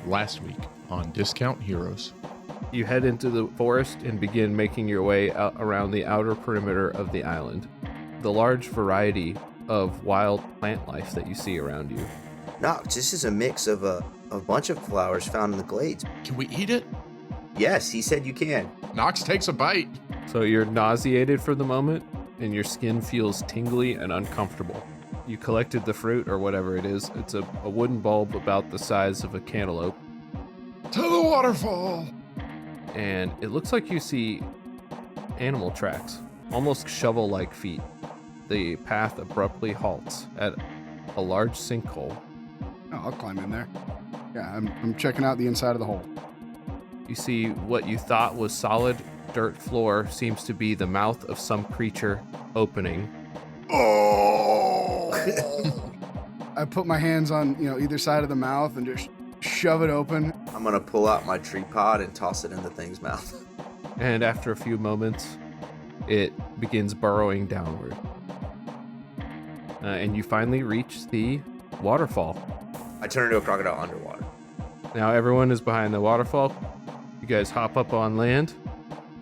last week on Discount Heroes. You head into the forest and begin making your way out around the outer perimeter of the island. The large variety of wild plant life that you see around you. No, this is a mix of a bunch of flowers found in the glades. Can we eat it? Yes, he said you can. Nox takes a bite. So you're nauseated for the moment, and your skin feels tingly and uncomfortable. You collected the fruit, or whatever it is. It's a wooden bulb about the size of a cantaloupe. To the waterfall! And it looks like you see animal tracks, almost shovel-like feet. The path abruptly halts at a large sinkhole. Oh, I'll climb in there. Yeah, I'm checking out the inside of the hole. You see what you thought was solid dirt floor seems to be the mouth of some creature opening. Oh! I put my hands on, either side of the mouth and just shove it open. I'm gonna pull out my tree pod and toss it in the thing's mouth. And after a few moments, it begins burrowing downward. And you finally reach the waterfall. I turn into a crocodile underwater. Now everyone is behind the waterfall. You guys hop up on land.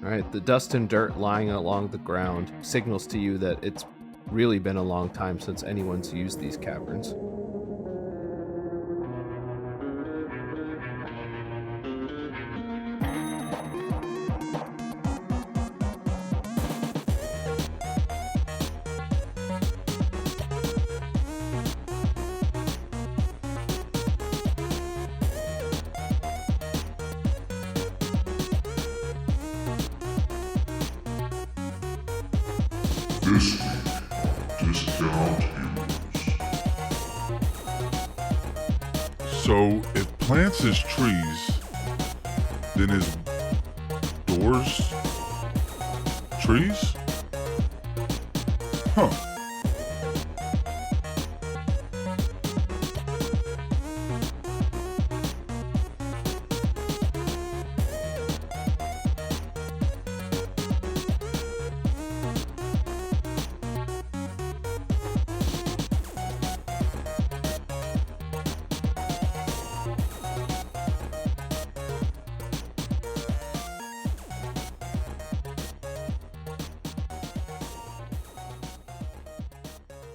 All right, the dust and dirt lying along the ground signals to you that it's really been a long time since anyone's used these caverns. This week on Discount Heroes. So, if plants is trees, then is doors trees? Huh.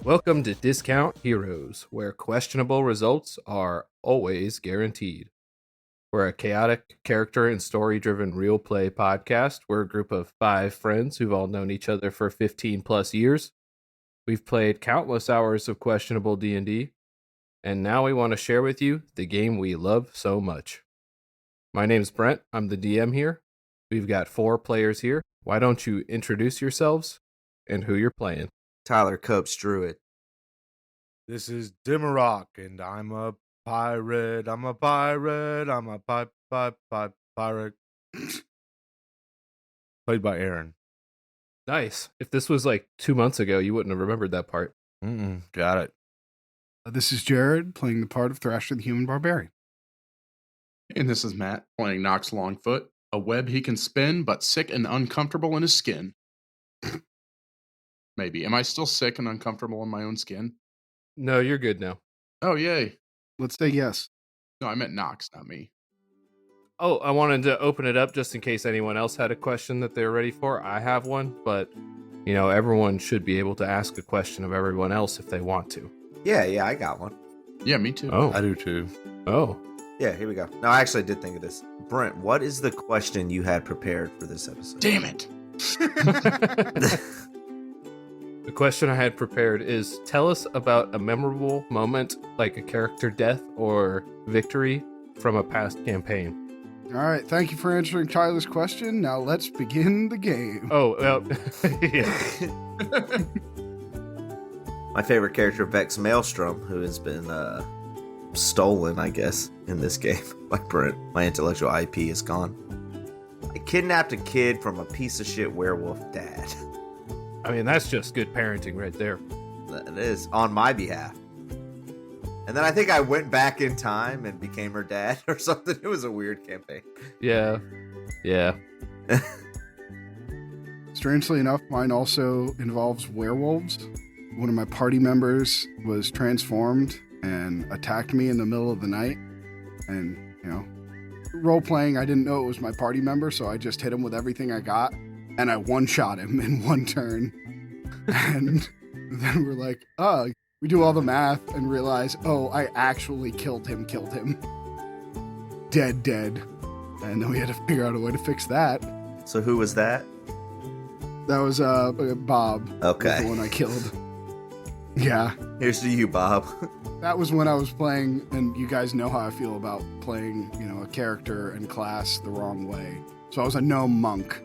Welcome to Discount Heroes, where questionable results are always guaranteed. We're a chaotic, character and story-driven real play podcast. We're a group of 5 friends who've all known each other for 15 plus years. We've played countless hours of questionable D&D, and now we want to share with you the game we love so much. My name's Brent. I'm the DM here. We've got 4 players here. Why don't you introduce yourselves and who you're playing? Tyler Copes Druid. This is Dimmerock, and I'm a pirate. I'm a pirate. I'm a pirate. Played by Aaron. Nice. If this was like 2 months ago, you wouldn't have remembered that part. Got it. This is Jared, playing the part of Thrasher the Human Barbarian. And this is Matt, playing Nox Longfoot, a web he can spin, but sick and uncomfortable in his skin. Maybe. Am I still sick and uncomfortable in my own skin? No, you're good now. Oh, yay. Let's say yes. No, I meant Nox, not me. Oh, I wanted to open it up just in case anyone else had a question that they're ready for. I have one, but, everyone should be able to ask a question of everyone else if they want to. Yeah, I got one. Yeah, me too. Oh. I do too. Oh. Yeah, here we go. No, I actually did think of this. Brent, what is the question you had prepared for this episode? Damn it. The question I had prepared is, tell us about a memorable moment, like a character death or victory from a past campaign. All right, thank you for answering Tyler's question. Now let's begin the game. Oh, yeah. My favorite character, Vex Maelstrom, who has been stolen, I guess, in this game by Brent. My intellectual IP is gone. I kidnapped a kid from a piece of shit werewolf dad. I mean, that's just good parenting right there. It is, on my behalf. And then I think I went back in time and became her dad or something. It was a weird campaign. Yeah. Strangely enough, mine also involves werewolves. One of my party members was transformed and attacked me in the middle of the night. And role playing, I didn't know it was my party member, so I just hit him with everything I got, and I one-shot him in one turn. And then we're like, we do all the math and realize, I actually killed him. Dead. And then we had to figure out a way to fix that. So who was that? That was Bob. Okay. Was the one I killed. Yeah. Here's to you, Bob. That was when I was playing, and you guys know how I feel about playing, a character and class the wrong way. So I was a gnome monk,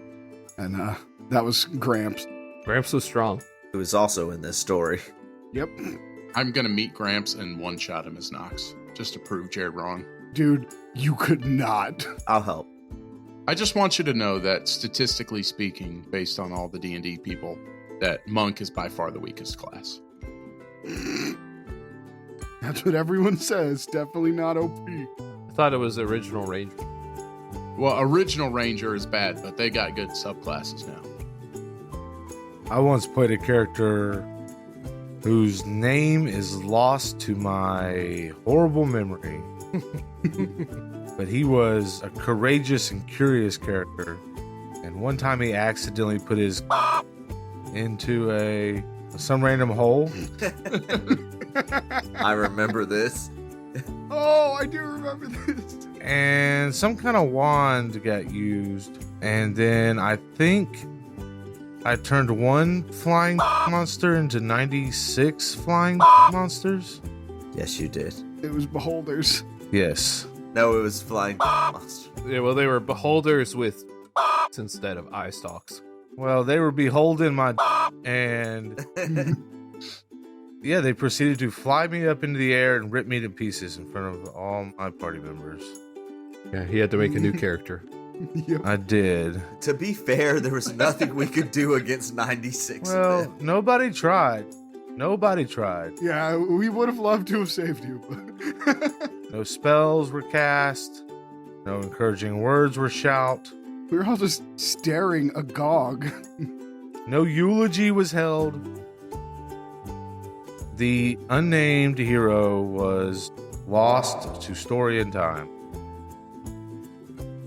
and that was Gramps. Gramps was strong. Who is also in this story. Yep. I'm going to meet Gramps and one-shot him as Nox, just to prove Jared wrong. Dude, you could not. I'll help. I just want you to know that statistically speaking, based on all the D&D people, that Monk is by far the weakest class. That's what everyone says. Definitely not OP. I thought it was original Ranger. Well, original Ranger is bad, but they got good subclasses now. I once played a character whose name is lost to my horrible memory. But he was a courageous and curious character. And one time he accidentally put his into some random hole. I remember this. Oh, I do remember this. And some kind of wand got used. And then I think I turned one flying monster into 96 flying monsters. Yes, you did. It was beholders. Yes. No, it was flying monster. Yeah, well, they were beholders with instead of eye stalks. Well, they were beholden my and yeah, they proceeded to fly me up into the air and rip me to pieces in front of all my party members. Yeah, he had to make a new character. Yep. I did. To be fair, there was nothing we could do against 96 of Well, them. nobody tried. Nobody tried. Yeah, we would have loved to have saved you. But No spells were cast. No encouraging words were shout. we were all just staring agog. No eulogy was held. The unnamed hero was lost to story and time.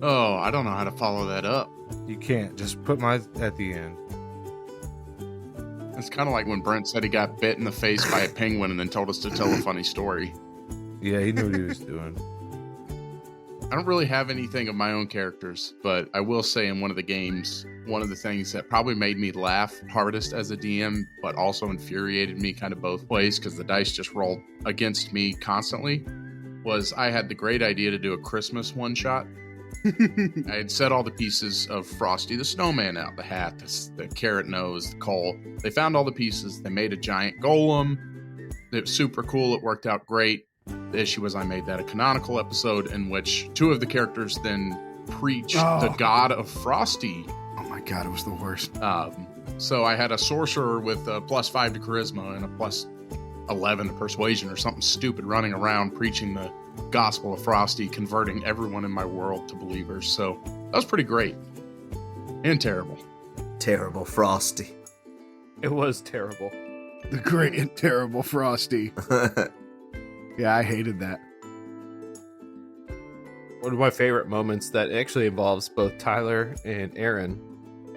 Oh, I don't know how to follow that up. You can't just put my at the end. It's kind of like when Brent said he got bit in the face by a penguin and then told us to tell a funny story. Yeah, he knew what he was doing. I don't really have anything of my own characters, but I will say in one of the games, one of the things that probably made me laugh hardest as a DM, but also infuriated me kind of both ways because the dice just rolled against me constantly, was I had the great idea to do a Christmas one-shot. I had set all the pieces of Frosty the Snowman out, the hat, the carrot nose, the coal. They found all the pieces. They made a giant golem. It was super cool. It worked out great. The issue was I made that a canonical episode in which two of the characters then preached the god of Frosty. Oh my god, it was the worst. So I had a sorcerer with a +5 to charisma and a +11 to persuasion or something stupid running around preaching the gospel of Frosty, converting everyone in my world to believers. So that was pretty great and terrible. Terrible Frosty. It was terrible. The great and terrible Frosty. Yeah, I hated that. One of my favorite moments that actually involves both Tyler and Aaron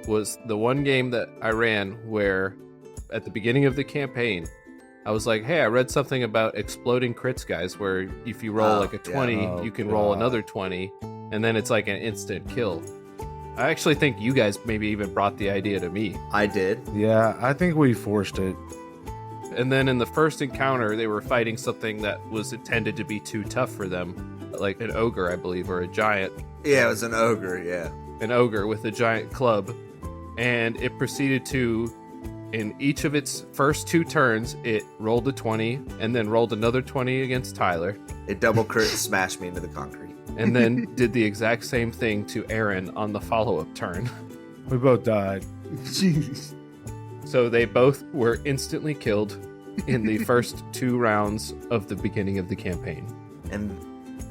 was the one game that I ran where at the beginning of the campaign, I was like, hey, I read something about exploding crits, guys, where if you roll like a 20, you can roll another 20, and then it's like an instant kill. I actually think you guys maybe even brought the idea to me. I did. Yeah, I think we forced it. And then in the first encounter, they were fighting something that was intended to be too tough for them, like an ogre, I believe, or a giant. Yeah, it was an ogre, yeah. An ogre with a giant club. And it proceeded to, in each of its first 2 turns, it rolled a 20 and then rolled another 20 against Tyler. It double crit smashed me into the concrete. And then did the exact same thing to Aaron on the follow-up turn. We both died. Jeez. So they both were instantly killed in the first 2 rounds of the beginning of the campaign. And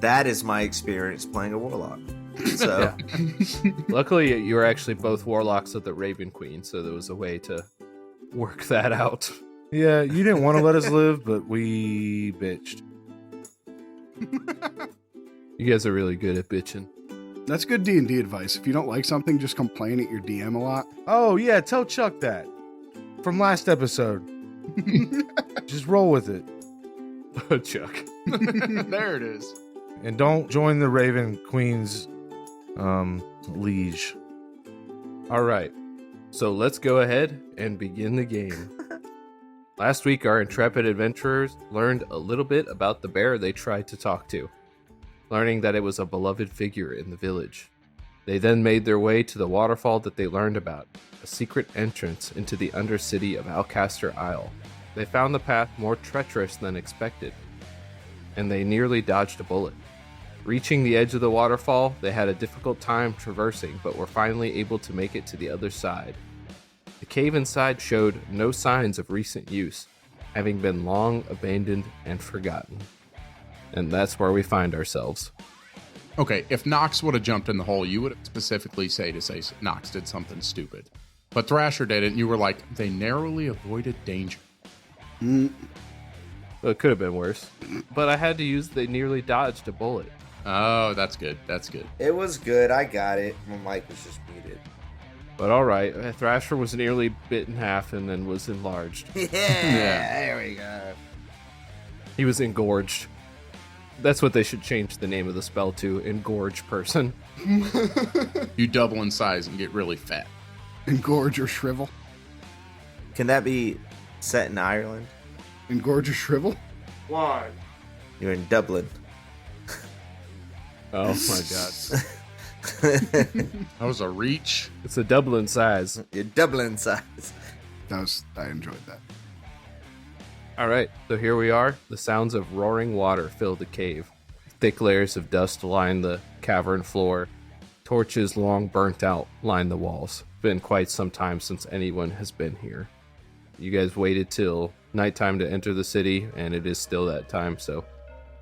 that is my experience playing a warlock. So, Luckily, you were actually both warlocks of the Raven Queen, so there was a way to work that out. Yeah, you didn't want to let us live, but we bitched. You guys are really good at bitching. That's good D&D advice. If you don't like something, just complain at your DM a lot. Oh, yeah, tell Chuck that. From last episode. Just roll with it. Chuck. There it is. And don't join the Raven Queen's liege. All right. So let's go ahead and begin the game. Last week, our intrepid adventurers learned a little bit about the bear they tried to talk to, learning that it was a beloved figure in the village. They then made their way to the waterfall that they learned about, a secret entrance into the undercity of Alcaster Isle. They found the path more treacherous than expected, and they nearly dodged a bullet. Reaching the edge of the waterfall, they had a difficult time traversing, but were finally able to make it to the other side. The cave inside showed no signs of recent use, having been long abandoned and forgotten. And that's where we find ourselves. Okay, if Nox would have jumped in the hole, you would specifically say Nox did something stupid. But Thrasher did it, and you were like, they narrowly avoided danger. Well, it could have been worse. But I had to use they nearly dodged a bullet. Oh, that's good. That's good. It was good. I got it. My mic was just muted. But all right, Thrasher was nearly bit in half and then was enlarged. Yeah, there we go. He was engorged. That's what they should change the name of the spell to, engorge person. You double in size and get really fat. Engorge or shrivel. Can that be set in Ireland? Engorge or shrivel? Why? You're in Dublin. Oh my god. That was a reach. It's a Dublin size. You're Dublin size. I enjoyed that. All right, so here we are. The sounds of roaring water fill the cave. Thick layers of dust line the cavern floor. Torches long burnt out line the walls. Been quite some time since anyone has been here. You guys waited till nighttime to enter the city, and it is still that time, so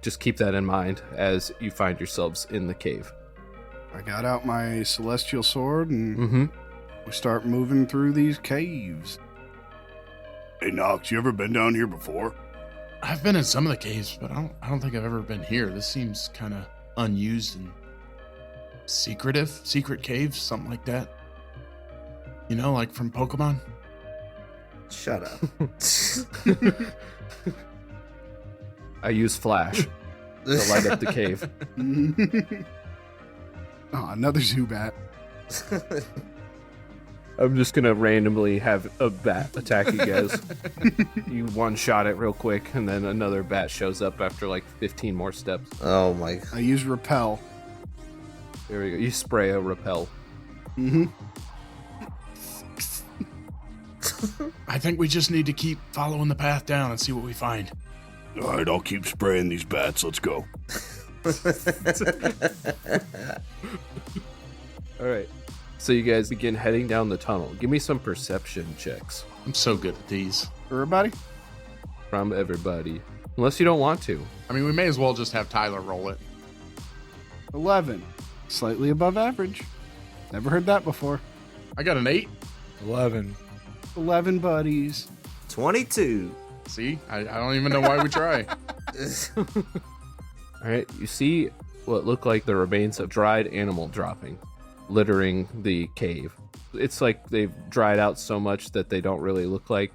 just keep that in mind as you find yourselves in the cave. I got out my celestial sword and we start moving through these caves. Hey, Nox, you ever been down here before? I've been in some of the caves, but I don't think I've ever been here. This seems kind of unused and secretive. Secret caves, something like that. You know, like from Pokemon? Shut up. I use flash to light up the cave. Oh, another Zubat. I'm just gonna randomly have a bat attack you guys. You one-shot it real quick, and then another bat shows up after like 15 more steps. Oh my. I use repel. There we go. You spray a repel. I think we just need to keep following the path down and see what we find. All right, I'll keep spraying these bats. Let's go. All right. So you guys begin heading down the tunnel. Give me some perception checks I'm so good at these. Everybody? from everybody. Unless you don't want to. I mean, we may as well just have Tyler roll it. 11. Slightly above average. Never heard that before. I got an 8. 11. 11 buddies. 22. See? I don't even know why we try. All right. You see what look like the remains of dried animal dropping, littering the cave. It's like they've dried out so much that they don't really look like,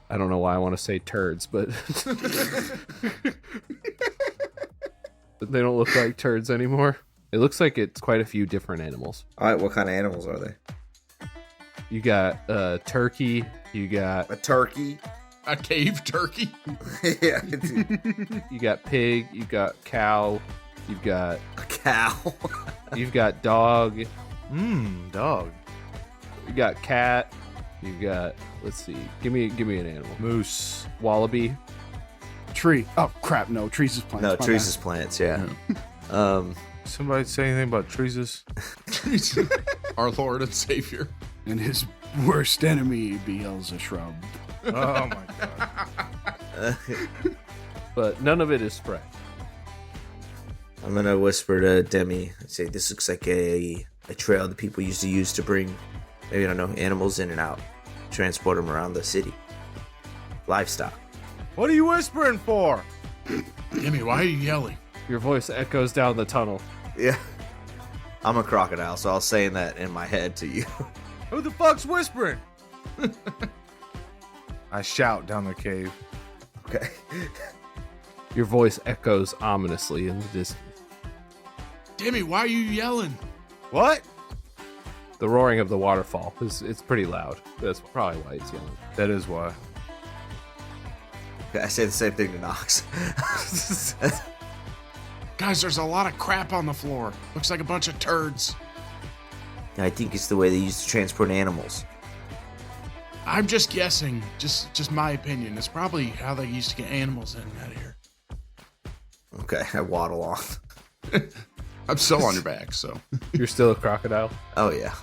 I don't know why I want to say turds, but they don't look like turds anymore. It looks like it's quite a few different animals. All right, what kind of animals are they? You got turkey, you got A turkey. A cave turkey? Yeah. you got pig, you got cow, you've got A cow. dog, Dog. you got cat, you got, let's see, give me an animal. Moose. Wallaby. Tree. Oh, crap. No, trees is plants. No, My trees bad. is plants, yeah. Somebody say anything about treeses? Our Lord and Savior. And his worst enemy, Beelzebub. Oh my god. But none of it is fresh. I'm gonna whisper to Demi and say, this looks like a trail that people used to use to bring, maybe, I don't know, animals in and out. Transport them around the city. Livestock. What are you whispering for? Jimmy, why are you yelling? Your voice echoes down the tunnel. Yeah. I'm a crocodile, so I was saying that in my head to you. Who the fuck's whispering? I shout down the cave. Okay. Your voice echoes ominously in the distance. Timmy, why are you yelling? What? The roaring of the waterfall it's pretty loud. That's probably why he's yelling. That is why. Okay, I say the same thing to Knox. Guys, there's a lot of crap on the floor. Looks like a bunch of turds. I think it's the way they used to transport animals. I'm just guessing. Just my opinion. It's probably how they used to get animals in and out of here. Okay, I waddle on. I'm still on your back, so. You're still a crocodile? Oh, yeah.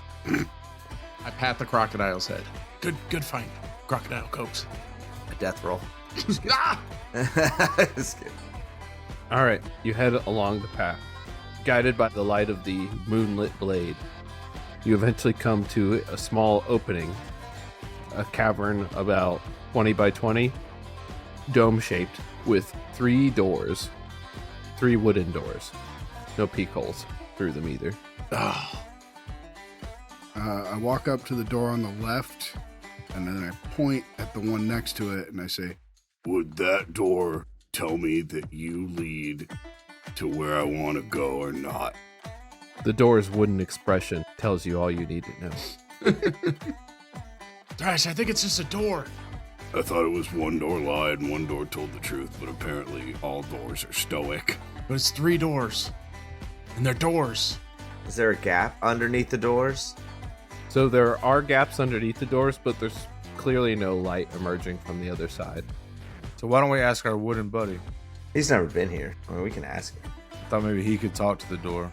I pat the crocodile's head. Good fight. Crocodile Cokes. A death roll. Ah! Just kidding. All right, you head along the path. Guided by the light of the moonlit blade, you eventually come to a small opening, a cavern about 20 by 20, dome-shaped, with 3 doors, 3 wooden doors. No peek holes through them either. Oh. I walk up to the door on the left, and then I point at the one next to it, and I say, "Would that door tell me that you lead to where I want to go or not?" The door's wooden expression tells you all you need to know. Thrash, I think it's just a door. I thought it was one door lied and one door told the truth, but apparently all doors are stoic. But it's 3 doors. And they're doors. Is there a gap underneath the doors? So there are gaps underneath the doors, but there's clearly no light emerging from the other side. So why don't we ask our wooden buddy? He's never been here. I mean, we can ask him. I thought maybe he could talk to the door.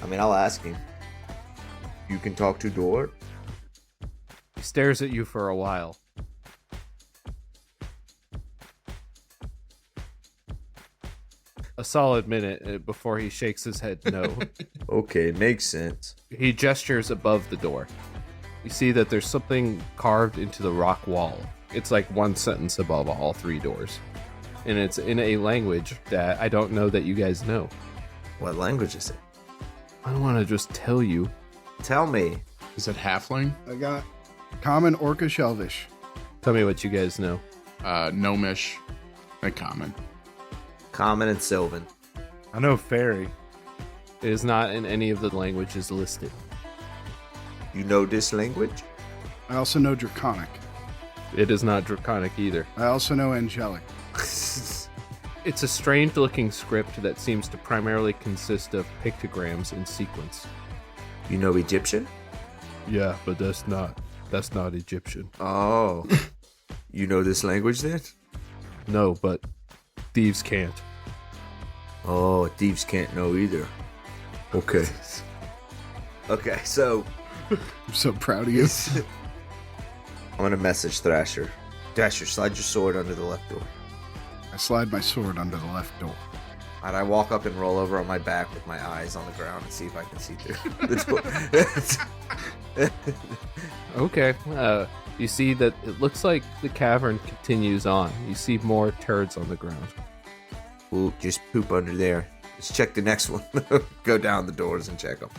I mean, I'll ask him. You can talk to door? He stares at you for a while. A solid minute before he shakes his head no. Okay, makes sense. He gestures above the door. You see that there's something carved into the rock wall. It's like one sentence above all 3 doors. And it's in a language that I don't know that you guys know. What language is it? I don't want to just tell you. Tell me. Is it halfling? I got common, orca, shelvish. Tell me what you guys know. Gnomish, and common. Common and Sylvan. I know fairy. It is not in any of the languages listed. You know this language? I also know draconic. It is not draconic either. I also know angelic. It's a strange looking script that seems to primarily consist of pictograms in sequence. You know Egyptian? Yeah, but that's not Egyptian. Oh. You know this language then? No, but thieves can't. Oh, thieves can't know either. Okay. Okay, so I'm so proud of you. I'm gonna message Thrasher. Thrasher, slide your sword under the left door. I slide my sword under the left door. And I walk up and roll over on my back with my eyes on the ground and see if I can see through the door. Okay. You see that it looks like the cavern continues on. You see more turds on the ground. Ooh, just poop under there. Let's check the next one. Go down the doors and check them.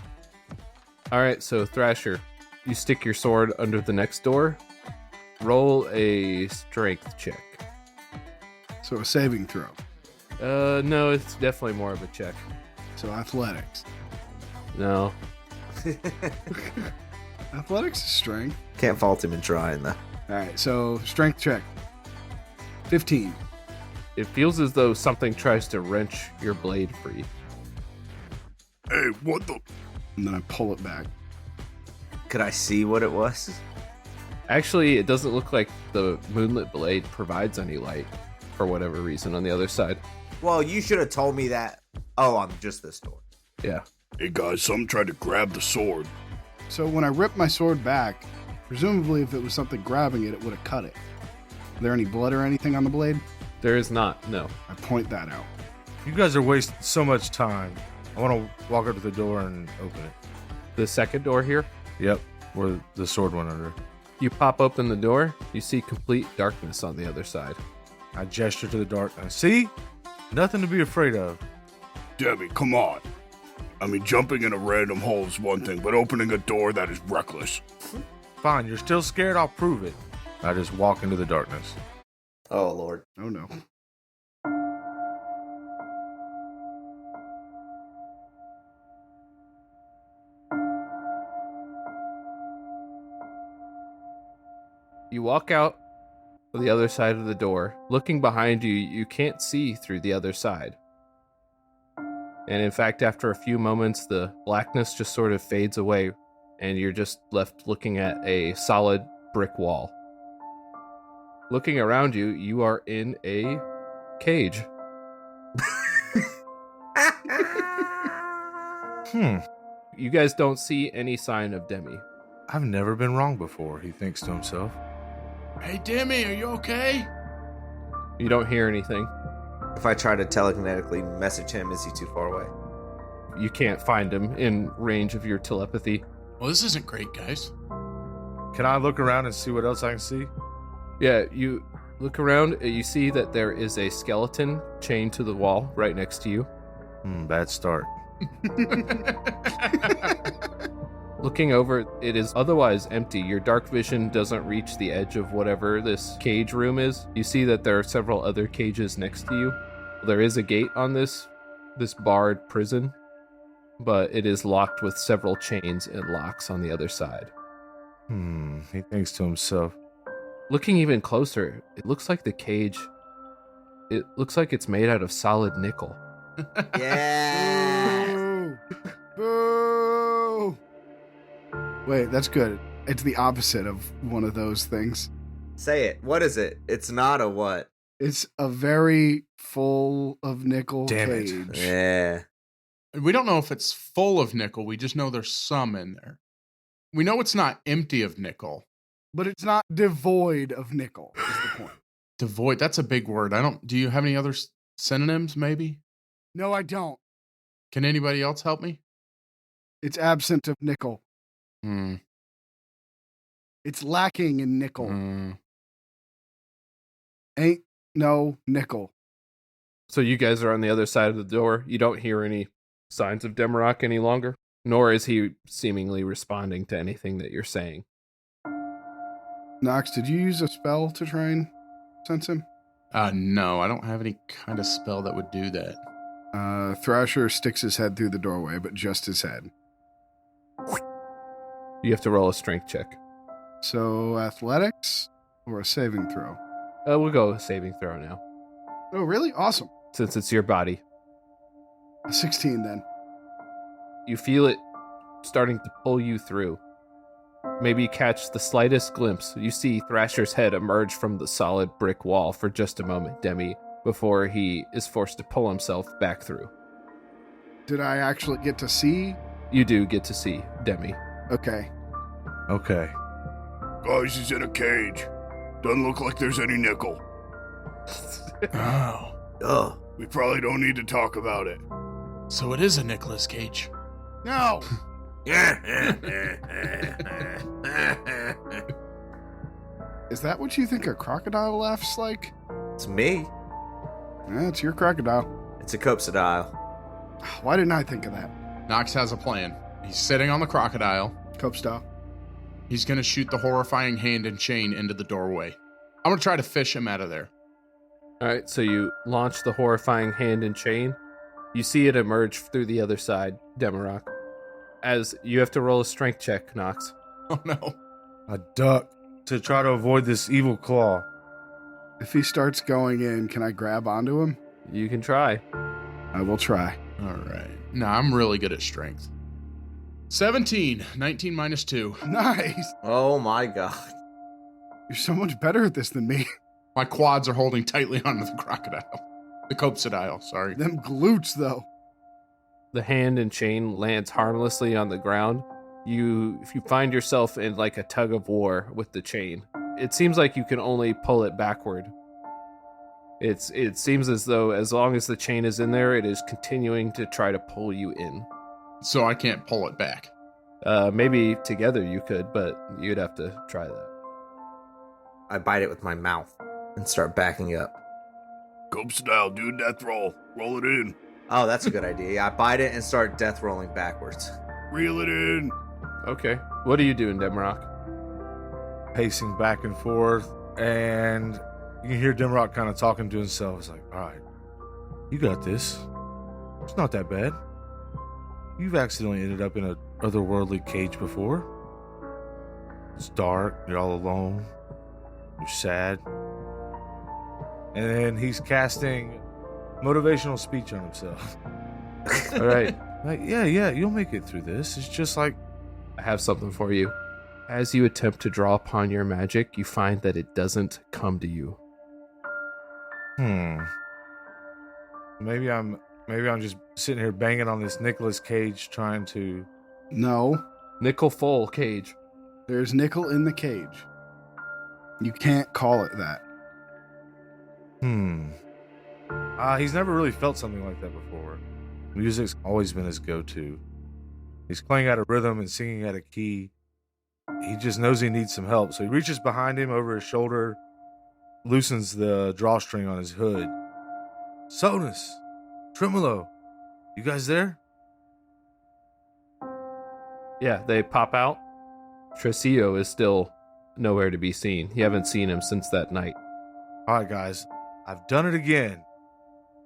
All right, so Thrasher, you stick your sword under the next door. Roll a strength check. So a saving throw. No, it's definitely more of a check. So athletics. No. Athletics is strength. Can't fault him in trying, though. All right, so strength check. 15. It feels as though something tries to wrench your blade free. Hey, what the? And then I pull it back. Could I see what it was? Actually, it doesn't look like the moonlit blade provides any light for whatever reason on the other side. Well, you should have told me that. Oh, on just this door. Yeah. Hey guys, someone tried to grab the sword. So when I ripped my sword back, presumably if it was something grabbing it, it would have cut it. Is there any blood or anything on the blade? There is not, no. I point that out. You guys are wasting so much time. I want to walk up to the door and open it. The second door here, Yep, where the sword went under. you pop open the door, you see complete darkness on the other side. I gesture to the darkness. See? Nothing to be afraid of. Debbie, come on. I mean, jumping in a random hole is one thing, but opening a door, that is reckless. Fine, you're still scared? I'll prove it. I just walk into the darkness. Oh, Lord. Oh, no. You walk out to the other side of the door. Looking behind you, you can't see through the other side. And in fact, after a few moments, the blackness just sort of fades away, and you're just left looking at a solid brick wall. Looking around you, you are in a cage. You guys don't see any sign of Demi. I've never been wrong before, he thinks to himself. Hey, Demi, are you okay? You don't hear anything. If I try to telekinetically message him, is he too far away? You can't find him in range of your telepathy. Well, this isn't great, guys. Can I look around and see what else I can see? Yeah, you look around, and you see that there is a skeleton chained to the wall right next to you. Bad start. Looking over, it is otherwise empty. Your dark vision doesn't reach the edge of whatever this cage room is. You see that there are several other cages next to you. There is a gate on this barred prison, but it is locked with several chains and locks on the other side. He thinks to himself. Looking even closer, it looks like the cage, it looks like it's made out of solid nickel. Yeah. Boo! Boo! Wait, that's good. It's the opposite of one of those things. Say it. What is it? It's not a what? It's a very full of nickel Damn it. cage. Yeah. We don't know if it's full of nickel. We just know there's some in there. We know it's not empty of nickel. But it's not devoid of nickel, is the point. Devoid, that's a big word. Do you have any other synonyms, maybe? No, I don't. Can anybody else help me? It's absent of nickel. Hmm. It's lacking in nickel. Mm. Ain't no nickel. So you guys are on the other side of the door. You don't hear any signs of Demarok any longer, nor is he seemingly responding to anything that you're saying. Nox, did you use a spell to try and sense him? No, I don't have any kind of spell that would do that. Thrasher sticks his head through the doorway, but just his head. You have to roll a strength check. So, athletics or a saving throw? We'll go with saving throw now, Oh, really? Awesome. since it's your body. A 16 then. You feel it starting to pull you through. Maybe you catch the slightest glimpse. You see Thrasher's head emerge from the solid brick wall for just a moment, Demi, before he is forced to pull himself back through. Did I actually get to see? You do get to see Demi. Okay. Okay. Guys, he's in a cage. Doesn't look like there's any nickel. Oh. Oh. We probably don't need to talk about it. So it is a nickeless cage. No! Is that what you think a crocodile laughs like? It's me. Yeah, it's your crocodile. It's a copsidile. Why didn't I think of that? Nox has a plan. He's sitting on the crocodile. Cope style. He's going to shoot the horrifying hand and chain into the doorway. I'm going to try to fish him out of there. All right, so you launch the horrifying hand and chain. You see it emerge through the other side, Demarok. As you have to roll a strength check, Nox. Oh, no. I duck to try to avoid this evil claw. If he starts going in, can I grab onto him? You can try. I will try. All right. No, I'm really good at strength. 17. 19 minus 2. Nice! Oh my god. You're so much better at this than me. My quads are holding tightly onto the crocodile. The copsidile, sorry. Them glutes, though. The hand and chain lands harmlessly on the ground. If you find yourself in like a tug of war with the chain, it seems like you can only pull it backward. It seems as though as long as the chain is in there, it is continuing to try to pull you in. So I can't pull it back. Maybe together you could, but you'd have to try that. I bite it with my mouth and start backing up. Cope style, do a death roll. Roll it in. Oh, that's a good idea. Yeah, I bite it and start death rolling backwards. Reel it in. Okay. What are you doing, Demrock? Pacing back and forth, and you can hear Dimrock kind of talking to himself. It's like, all right, you got this. It's not that bad. You've accidentally ended up in an otherworldly cage before. It's dark, you're all alone, you're sad. And then he's casting motivational speech on himself. All right. Like, yeah, you'll make it through this. It's just like, I have something for you. As you attempt to draw upon your magic, you find that it doesn't come to you. maybe I'm just sitting here banging on this nickeless cage trying to. No, Nickel full cage. there's nickel in the cage. You can't call it that. He's never really felt something like that before. Music's always been his go-to. He's playing out a rhythm and singing at a key. He just knows he needs some help, so he reaches behind him over his shoulder, loosens the drawstring on his hood. Sonus, Tremolo, you guys there? Yeah, they pop out. Tresillo is still nowhere to be seen. You haven't seen him since that night. All right, guys, I've done it again.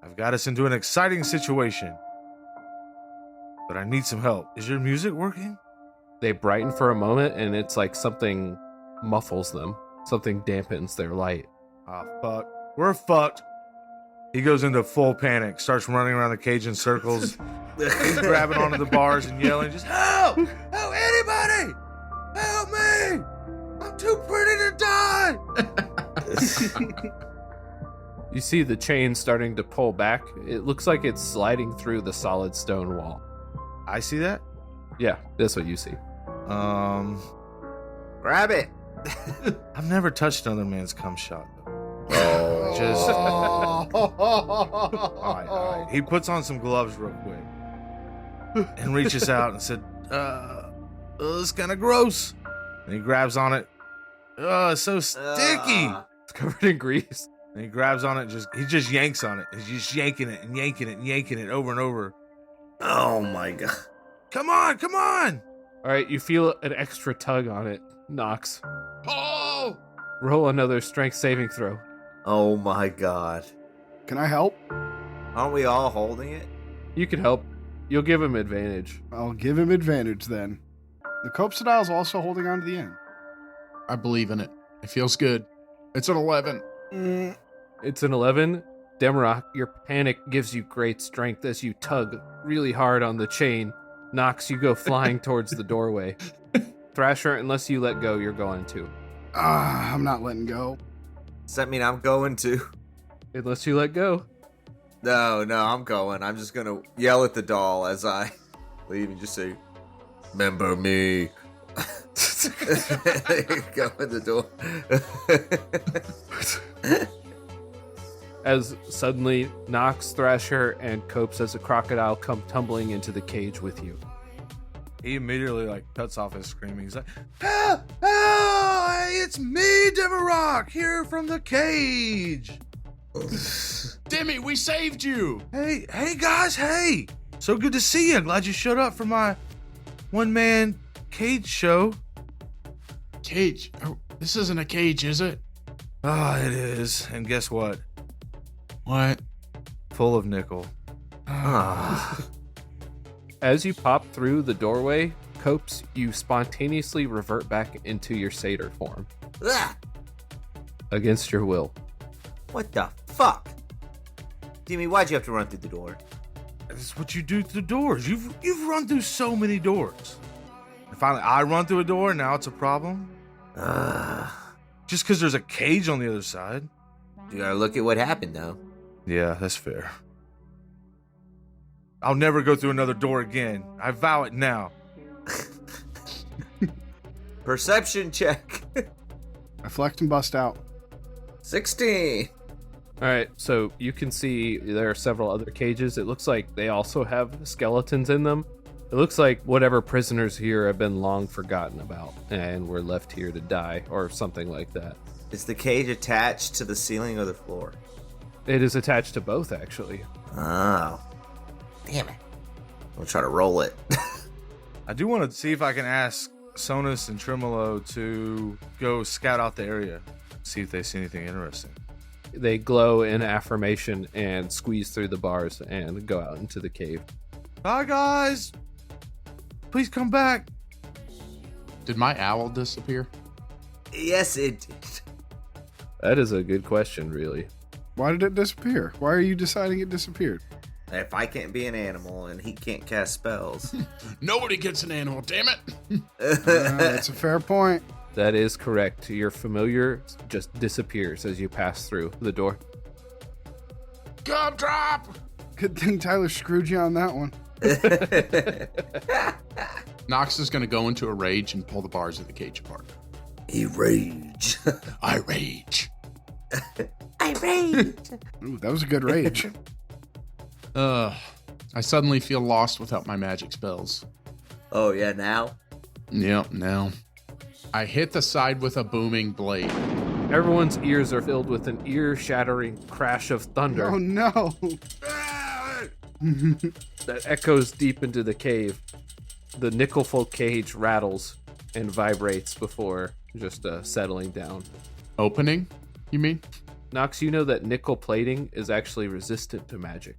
I've got us into an exciting situation, but I need some help. Is your music working? They brighten for a moment, and it's like something muffles them. Something dampens their light. Ah, fuck. We're fucked. He goes into full panic, starts running around the cage in circles, grabbing onto the bars and yelling, just, help! Help, anybody! Help me! I'm too pretty to die! You see the chain starting to pull back. It looks like it's sliding through the solid stone wall. I see that? Yeah, that's what you see. Grab it. I've never touched another man's cum shot, though. Oh. Just... all right. He puts on some gloves real quick and reaches out and said, it's kind of gross. And he grabs on it. It's so sticky. It's covered in grease. And he grabs on it, he just yanks on it. He's just yanking it and yanking it and yanking it over and over. Oh my god. Come on! All right, you feel an extra tug on it. Knox. Oh! Roll another strength saving throw. Oh my god. Can I help? Aren't we all holding it? You can help. You'll give him advantage. I'll give him advantage then. The Cope style is also holding on to the end. I believe in it. It feels good. It's an 11. It's an 11. Demrock, your panic gives you great strength as you tug really hard on the chain. Knox, you go flying towards the doorway. Thrasher, unless you let go, you're going to. I'm not letting go. Does that mean I'm going to? Unless you let go. No, I'm going. I'm just gonna yell at the doll as I leave and just say, "Remember me." Go in the door. As suddenly, Knox, Thrasher, and Copes as a crocodile come tumbling into the cage with you. He immediately cuts off his screaming. He's like, "Help! Hey, it's me, Demarok, here from the cage. Demi, we saved you! Hey guys, hey! So good to see you. Glad you showed up for my one-man cage show." Cage? Oh, this isn't a cage, is it? It is. And guess what? What? Full of nickel. As you pop through the doorway, Copes, you spontaneously revert back into your satyr form. Ugh. Against your will. What the fuck? Timmy, why'd you have to run through the door? That's what you do through doors. You've run through so many doors. And finally, I run through a door, and now it's a problem? Just because there's a cage on the other side. You gotta look at what happened, though. Yeah, that's fair. I'll never go through another door again. I vow it now. Perception check. I flex and bust out. 16. All right, so you can see there are several other cages. It looks like they also have skeletons in them. It looks like whatever prisoners here have been long forgotten about and were left here to die or something like that. Is the cage attached to the ceiling or the floor? It is attached to both, actually. Oh. Damn it. I'm going to try to roll it. I do want to see if I can ask Sonus and Tremolo to go scout out the area, see if they see anything interesting. They glow in affirmation and squeeze through the bars and go out into the cave. Bye, guys. Please come back. Did my owl disappear? Yes, it did. That is a good question, really. Why did it disappear? Why are you deciding it disappeared? If I can't be an animal and he can't cast spells. Nobody gets an animal, damn it. That's a fair point. That is correct. Your familiar just disappears as you pass through the door. Gumdrop! Good thing Tyler screwed you on that one. Nox is going to go into a rage and pull the bars of the cage apart. He rage. I rage. I rage. Ooh, that was a good rage. I suddenly feel lost without my magic spells. Oh, yeah, now? Yep, now. I hit the side with a booming blade. Everyone's ears are filled with an ear-shattering crash of thunder Oh no. that echoes deep into the cave. The nickelful cage rattles and vibrates before just settling down. Opening, you mean? Nox, you know that nickel plating is actually resistant to magic.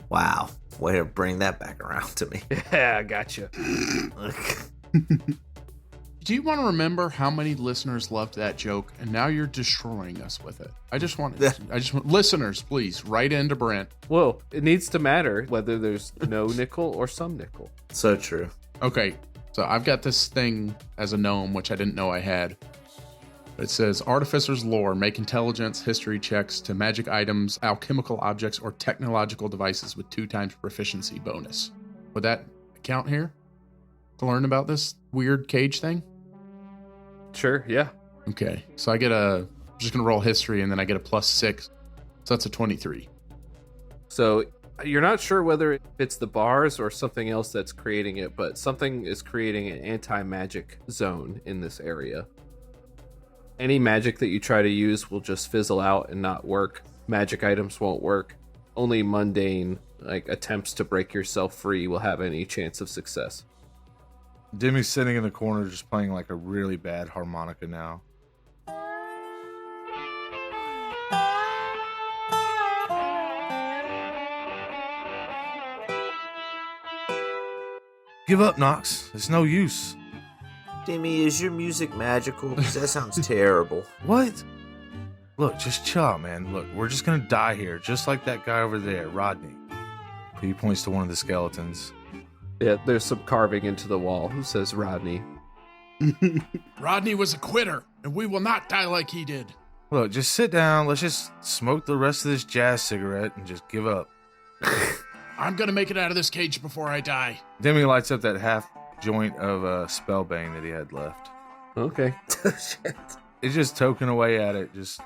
Wow. Way to bring that back around to me. Yeah, gotcha. Do you want to remember how many listeners loved that joke, and now you're destroying us with it? I just want listeners, please write into Brent. Well, it needs to matter whether there's no nickel or some nickel. So true. Okay, so I've got this thing as a gnome, which I didn't know I had. It says, Artificer's lore, make intelligence history checks to magic items, alchemical objects, or technological devices with 2 times proficiency bonus. Would that count here? To learn about this weird cage thing? Sure, yeah. Okay, so I'm just going to roll history, and then I get a +6. So that's a 23. So you're not sure whether it's the bars or something else that's creating it, but something is creating an anti-magic zone in this area. Any magic that you try to use will just fizzle out and not work. Magic items won't work. Only mundane, like attempts to break yourself free will have any chance of success. Demi's sitting in the corner just playing like a really bad harmonica now. Give up, Nox. It's no use. Demi, is your music magical? Because that sounds terrible. What? Look, just chill out, man. Look, we're just gonna die here, just like that guy over there, Rodney. He points to one of the skeletons. Yeah, there's some carving into the wall. Who says Rodney? Rodney was a quitter, and we will not die like he did. Look, just sit down. Let's just smoke the rest of this jazz cigarette and just give up. I'm going to make it out of this cage before I die. Demi lights up that half joint of spellbang that he had left. Okay. Shit. It's just toking away at it, just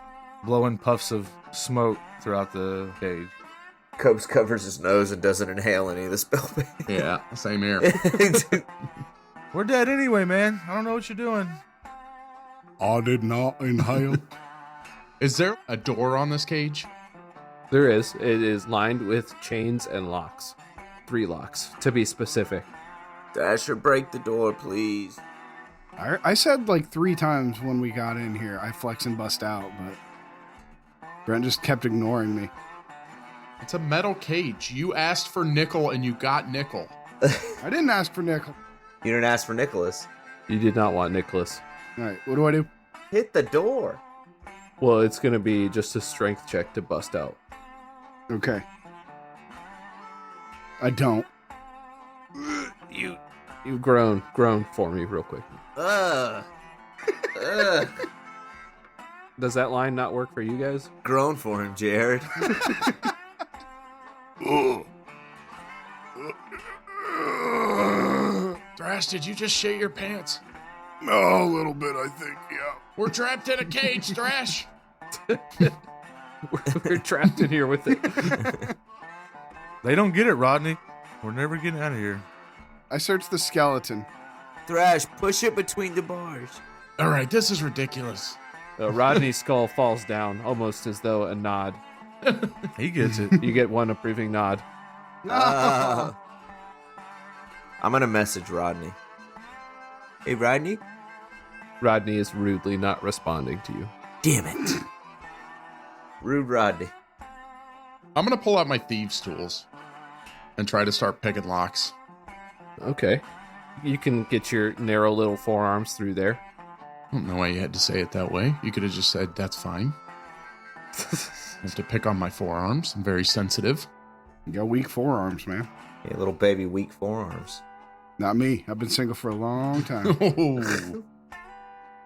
blowing puffs of smoke throughout the cage. Cobes covers his nose and doesn't inhale any of the spellbang. Yeah, same here. We're dead anyway, man. I don't know what you're doing. I did not inhale. Is there a door on this cage? There is. It is lined with chains and locks. 3 locks, to be specific. Dasher, break the door, please. I said like 3 times when we got in here, I flex and bust out, but Brent just kept ignoring me. It's a metal cage. You asked for nickel and you got nickel. I didn't ask for nickel. You didn't ask for Nickeless. You did not want Nicholas. All right, what do I do? Hit the door. Well, it's going to be just a strength check to bust out. Okay. I don't. You groan for me real quick. Ugh. Does that line not work for you guys? Groan for him, Jared. Thrash, did you just shit your pants? Oh, a little bit, I think, yeah. We're trapped in a cage, Thrash. We're trapped in here with it. They don't get it, Rodney. We're never getting out of here. I searched the skeleton. Thrash, push it between the bars. All right, this is ridiculous. Rodney's skull falls down, almost as though a nod. He gets it. You get one approving nod. I'm gonna message Rodney. Hey, Rodney. Rodney is rudely not responding to you. Damn it. Rude Rodney. I'm going to pull out my thieves' tools and try to start picking locks. Okay. You can get your narrow little forearms through there. I don't know why you had to say it that way. You could have just said, that's fine. I have to pick on my forearms. I'm very sensitive. You got weak forearms, man. Yeah, little baby weak forearms. Not me. I've been single for a long time. Oh.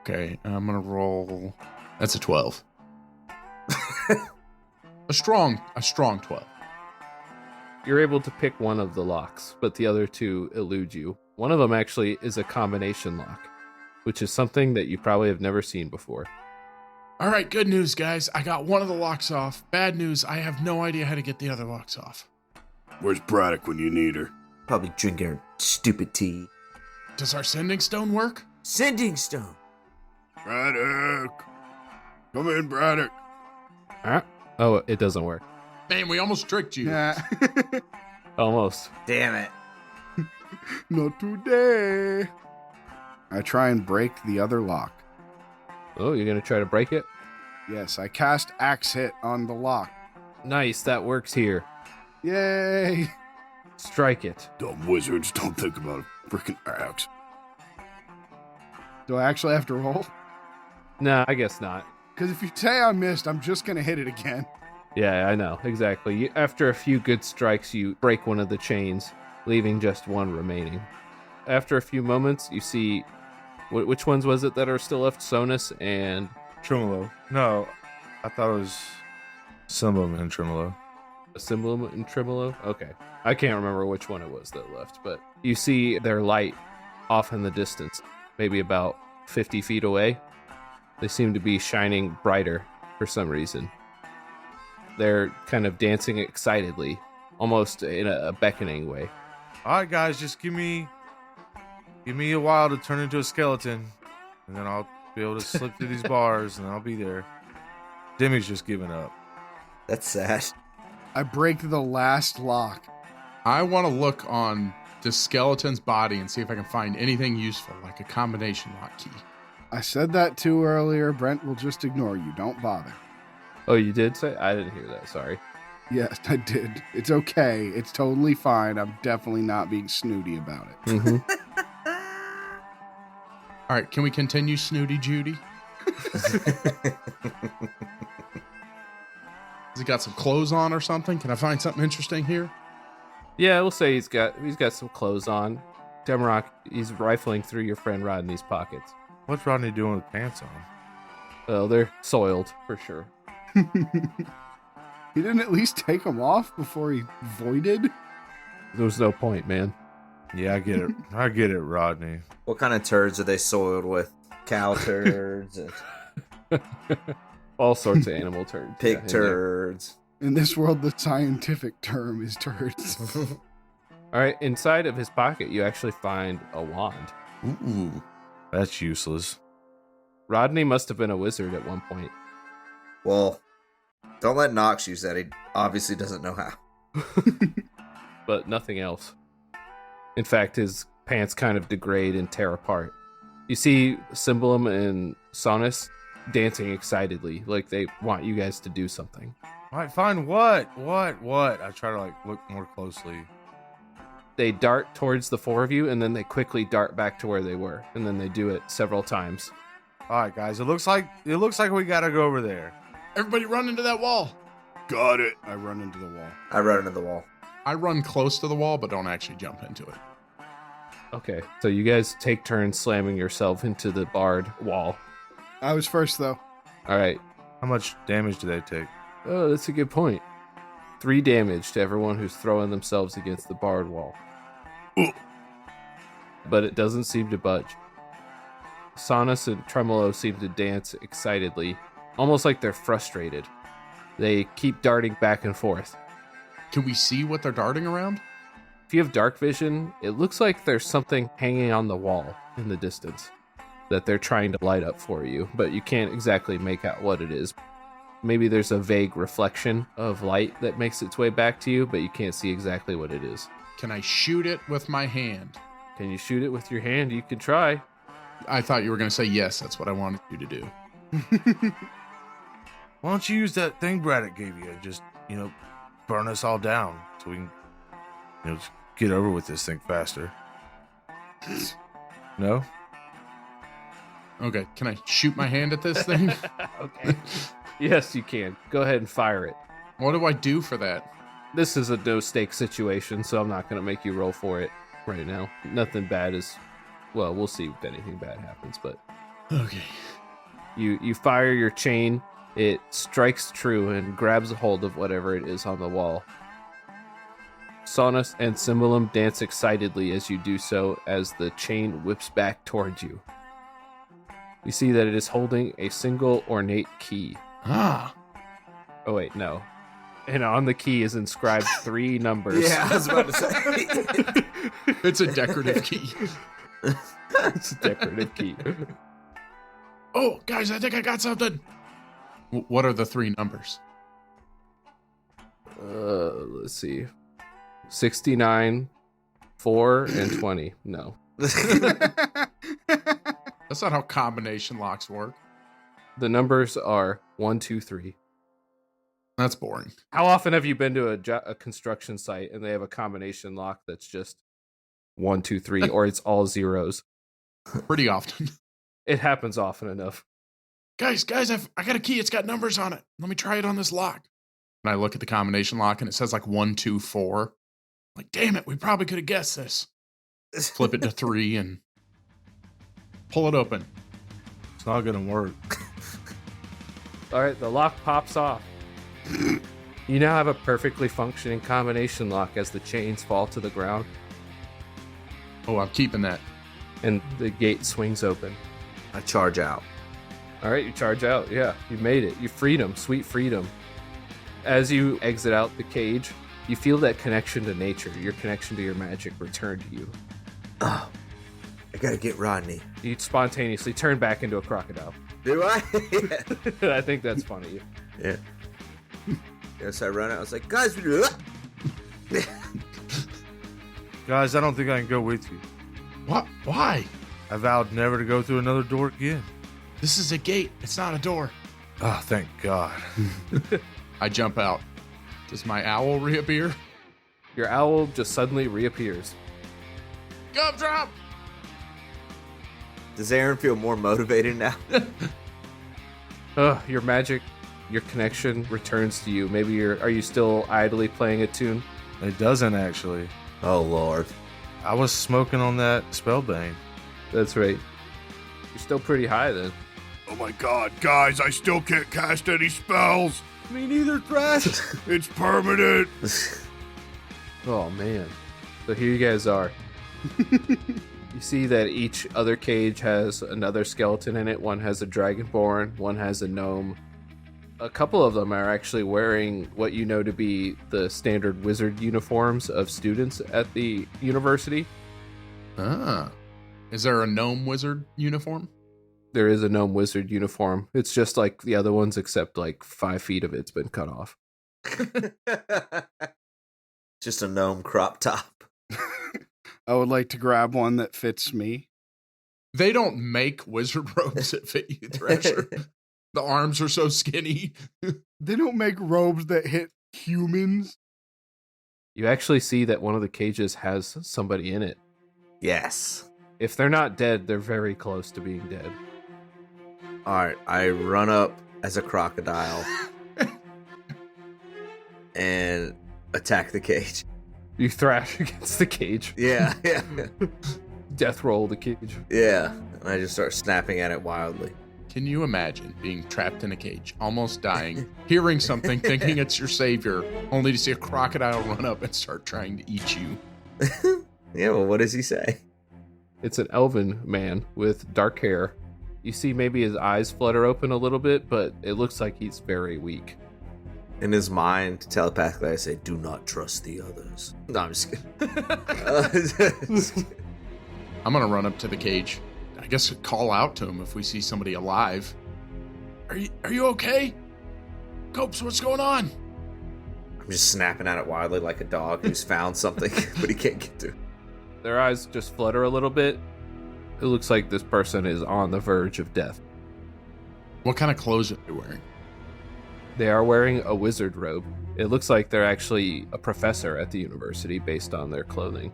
Okay, I'm going to roll. That's a 12. a strong 12. You're able to pick one of the locks, but the other two elude you. One of them actually is a combination lock, which is something that you probably have never seen before. All right, good news, guys. I got one of the locks off. Bad news, I have no idea how to get the other locks off. Where's Braddock when you need her? Probably drinking her stupid tea. Does our sending stone work? Sending stone. Braddock! Come in, Braddock. Huh? Oh, it doesn't work. Man, we almost tricked you. Yeah. Almost. Damn it. Not today. I try and break the other lock. Oh, you're going to try to break it? Yes, I cast Axe Hit on the lock. Nice, that works here. Yay! Strike it. Dumb wizards don't think about a freaking axe. Do I actually have to roll? Nah, I guess not. Because if you say I missed, I'm just going to hit it again. Yeah, I know, exactly. After a few good strikes, you break one of the chains, leaving just one remaining. After a few moments, you see... Which ones was it that are still left? Sonus and... Tremolo. No, I thought it was Symbolum and Tremolo. Symbolum and Tremolo? Okay. I can't remember which one it was that left, but you see their light off in the distance, maybe about 50 feet away. They seem to be shining brighter for some reason. They're kind of dancing excitedly, almost in a beckoning way. All right, guys, just give me a while to turn into a skeleton, and then I'll be able to slip through these bars, and I'll be there. Demi's just giving up. That's sad. I break the last lock. I want to look on the skeleton's body and see if I can find anything useful, like a combination lock key. I said that too earlier. Brent will just ignore you. Don't bother. Oh, you did say? I didn't hear that, sorry. Yes, I did. It's okay. It's totally fine. I'm definitely not being snooty about it. Mm-hmm. All right, can we continue, Snooty Judy? Has he got some clothes on or something? Can I find something interesting here? Yeah, we'll say he's got some clothes on. Demarok, he's rifling through your friend Rodney's pockets. What's Rodney doing with pants on? Oh, they're soiled for sure. He didn't at least take them off before he voided? There was no point, man. Yeah, I get it. I get it, Rodney. What kind of turds are they soiled with? Cow turds and All sorts of animal turds. pig yeah, in there. turds. In this world, the scientific term is turds. All right, inside of his pocket, you actually find a wand. Ooh. That's useless. Rodney must have been a wizard at one point. Well, don't let Nox use that. He obviously doesn't know how. But nothing else. In fact, his pants kind of degrade and tear apart. You see Symbolum and Sonus dancing excitedly, like they want you guys to do something. All right, fine. What? I try to look more closely. They dart towards the four of you, and then they quickly dart back to where they were, and then they do it several times. All right, guys. It looks like we gotta go over there. Everybody run into that wall. Got it. I run into the wall. I run into the wall. I run close to the wall, but don't actually jump into it. Okay, so you guys take turns slamming yourself into the barred wall. I was first, though. All right. How much damage do they take? Oh, that's a good point. 3 damage to everyone who's throwing themselves against the barred wall. But it doesn't seem to budge. Sonus and Tremolo seem to dance excitedly, almost like they're frustrated. They keep darting back and forth. Can we see what they're darting around? If you have dark vision, it looks like there's something hanging on the wall in the distance. that they're trying to light up for you, but you can't exactly make out what it is. Maybe there's a vague reflection of light that makes its way back to you, but you can't see exactly what it is. Can I shoot it with my hand? Can you shoot it with your hand? You can try. I thought you were going to say yes. That's what I wanted you to do. Why don't you use that thing Braddock gave you? Just, burn us all down so we can, just get over with this thing faster. No? Okay, can I shoot my hand at this thing? Okay. Yes, you can. Go ahead and fire it. What do I do for that? This is a no-stake situation, so I'm not going to make you roll for it right now. Nothing bad is... Well, we'll see if anything bad happens, but... Okay. You fire your chain, it strikes true and grabs a hold of whatever it is on the wall. Saunus and Cymbalum dance excitedly as you do so as the chain whips back towards you. You see that it is holding a single ornate key. Ah. Oh wait, no. And on the key is inscribed 3 numbers. Yeah, I was about to say. It's a decorative key. It's a decorative key. Oh, guys, I think I got something. What are the 3 numbers? Let's see. 69, 4, and 20. No. That's not how combination locks work. The numbers are 1, 2, 3. That's boring. How often have you been to a construction site and they have a combination lock that's just 1, 2, 3, or it's all zeros? Pretty often. It happens often enough. Guys, I got a key. It's got numbers on it. Let me try it on this lock. And I look at the combination lock and it says like 1, 2, 4. Like, damn it, we probably could have guessed this. Flip it to 3 and pull it open. It's not going to work. All right, the lock pops off. You now have a perfectly functioning combination lock as the chains fall to the ground Oh, I'm keeping that. and the gate swings open. I charge out. All right, you charge out. Yeah, you made it. You freedom, sweet freedom. As you exit out the cage, you feel that connection to nature, your connection to your magic return to you. Oh, I gotta get Rodney. You spontaneously turn back into a crocodile. Do I? I think that's funny. Yeah. Yes, I run out. I was like, guys, Guys, I don't think I can go with you. What? Why? I vowed never to go through another door again. This is a gate. It's not a door. Oh, thank God. I jump out. Does my owl reappear? Your owl just suddenly reappears. Gumdrop! Does Aaron feel more motivated now? Your magic, your connection returns to you. Maybe are you still idly playing a tune? It doesn't actually. Oh, Lord. I was smoking on that spellbang. That's right. You're still pretty high then. Oh my god, guys, I still can't cast any spells. Me neither, Thrash. It's permanent. Oh man. So here you guys are. You see that each other cage has another skeleton in it. One has a dragonborn, one has a gnome. A couple of them are actually wearing what you know to be the standard wizard uniforms of students at the university. Ah. Is there a gnome wizard uniform? There is a gnome wizard uniform. It's just like the other ones, except like 5 feet of it's been cut off. Just a gnome crop top. I would like to grab one that fits me. They don't make wizard robes that fit you, Thrasher. The arms are so skinny. They don't make robes that hit humans. You actually see that one of the cages has somebody in it. Yes. If they're not dead, they're very close to being dead. All right, I run up as a crocodile and attack the cage. You thrash against the cage. Yeah. Death roll the cage. Yeah. And I just start snapping at it wildly. Can you imagine being trapped in a cage, almost dying, hearing something, thinking it's your savior, only to see a crocodile run up and start trying to eat you? Yeah, well, what does he say? It's an elven man with dark hair. You see maybe his eyes flutter open a little bit, but it looks like he's very weak. In his mind, telepathically, I say, do not trust the others. No, I'm just kidding. I'm going to run up to the cage. I guess, call out to him if we see somebody alive. Are you okay? Copes, what's going on? I'm just snapping at it wildly like a dog who's found something, but he can't get to. Their eyes just flutter a little bit. It looks like this person is on the verge of death. What kind of clothes are they wearing? They are wearing a wizard robe. It looks like they're actually a professor at the university based on their clothing.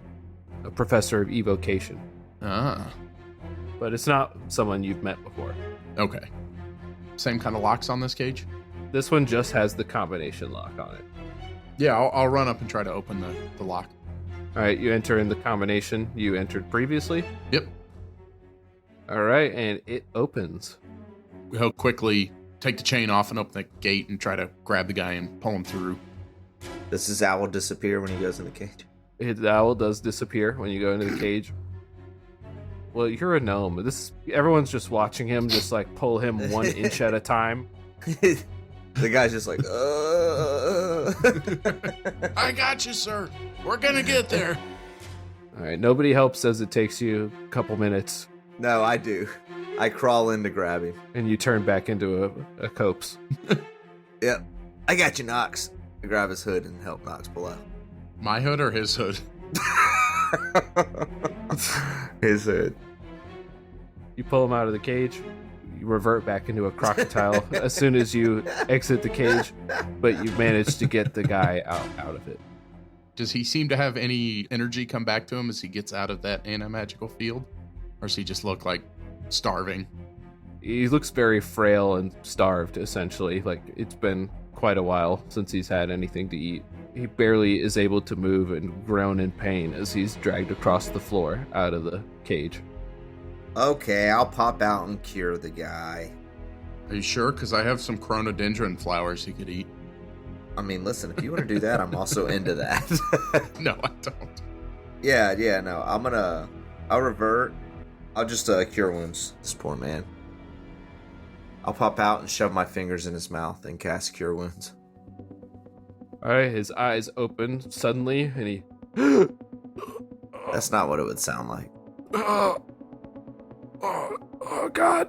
A professor of evocation. Ah, But it's not someone you've met before. okay. Same kind of locks on this cage? This one just has the combination lock on it. Yeah, I'll run up and try to open the lock. All right, you enter in the combination you entered previously. Yep. All right, and it opens. He'll quickly take the chain off and open the gate and try to grab the guy and pull him through. Does his owl disappear when he goes in the cage? The owl does disappear when you go into the cage. Well, you're a gnome. Everyone's just watching him, just like pull him 1 inch at a time. The guy's just like, I got you, sir. We're gonna get there. All right, nobody helps as it takes you a couple minutes, No, I do. I crawl in to grab him. and you turn back into a copse. Yep. I got you, Knox. I grab his hood and help Knox pull out. My hood or his hood? His hood. You pull him out of the cage. You revert back into a crocodile as soon as you exit the cage, but you manage to get the guy out of it. Does he seem to have any energy come back to him as he gets out of that anti-magical field? Or does he just look like starving? He looks very frail and starved, essentially. Like, it's been quite a while since he's had anything to eat. He barely is able to move and groan in pain as he's dragged across the floor out of the cage. Okay, I'll pop out and cure the guy. Are you sure? Because I have some chronodendron flowers he could eat. I mean, listen, if you want to do that, I'm also into that. No, I don't. Yeah, no, I'll revert. I'll just cure wounds. This poor man. I'll pop out and shove my fingers in his mouth and cast cure wounds. All right, his eyes open suddenly, and he... That's not what it would sound like. Oh, God.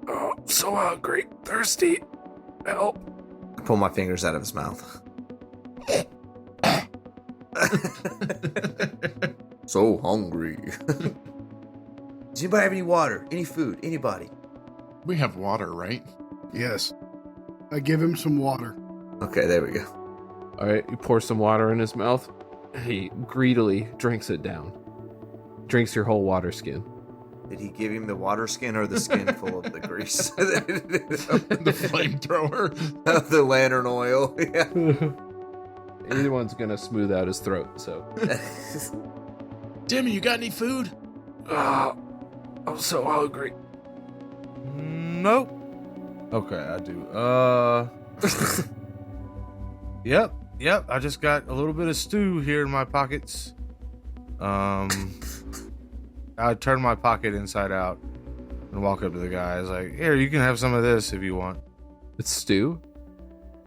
Oh, I'm so hungry, thirsty. Help. I pull my fingers out of his mouth. So hungry. Does anybody have any water? Any food? Anybody? We have water, right? Yes. I give him some water. Okay, there we go. All right, you pour some water in his mouth. He greedily drinks it down. Drinks your whole water skin. Did he give him the water skin or the skin full of the grease? The flamethrower. The lantern oil. Yeah. Either one's gonna smooth out his throat, so. Timmy, you got any food? I'm so hungry. Nope. Okay, I do. Yep. I just got a little bit of stew here in my pockets. I turn my pocket inside out and walk up to the guy. I was like, "Here, you can have some of this if you want." It's stew?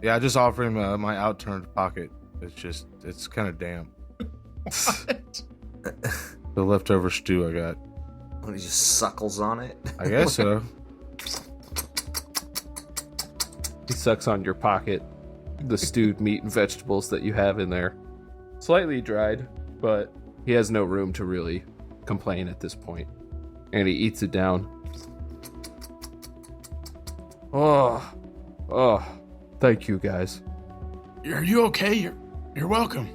Yeah, I just offer him my outturned pocket. It's kind of damp. What? The leftover stew I got. When he just suckles on it. I guess so. He sucks on your pocket, the stewed meat and vegetables that you have in there. Slightly dried, but he has no room to really complain at this point. And he eats it down. Oh, thank you guys. Are you okay? You're welcome.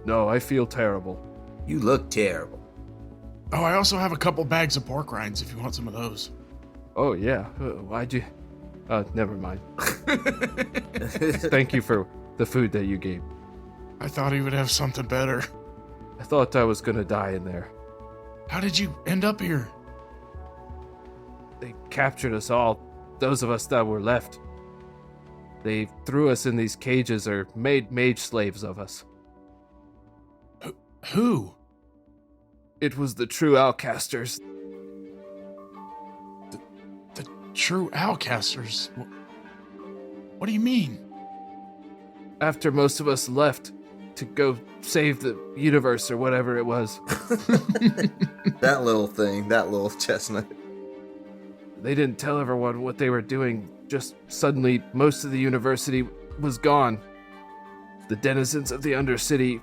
No, I feel terrible. You look terrible. Oh, I also have a couple bags of pork rinds if you want some of those. Oh, yeah. Why'd you... never mind. Thank you for the food that you gave. I thought he would have something better. I thought I was gonna die in there. How did you end up here? They captured us all, those of us that were left. They threw us in these cages or made mage slaves of us. Who? It was the true Alcasters. The true Alcasters? What do you mean? After most of us left to go save the universe or whatever it was. That little thing, that little chestnut. They didn't tell everyone what they were doing. Just suddenly, most of the university was gone. The denizens of the Undercity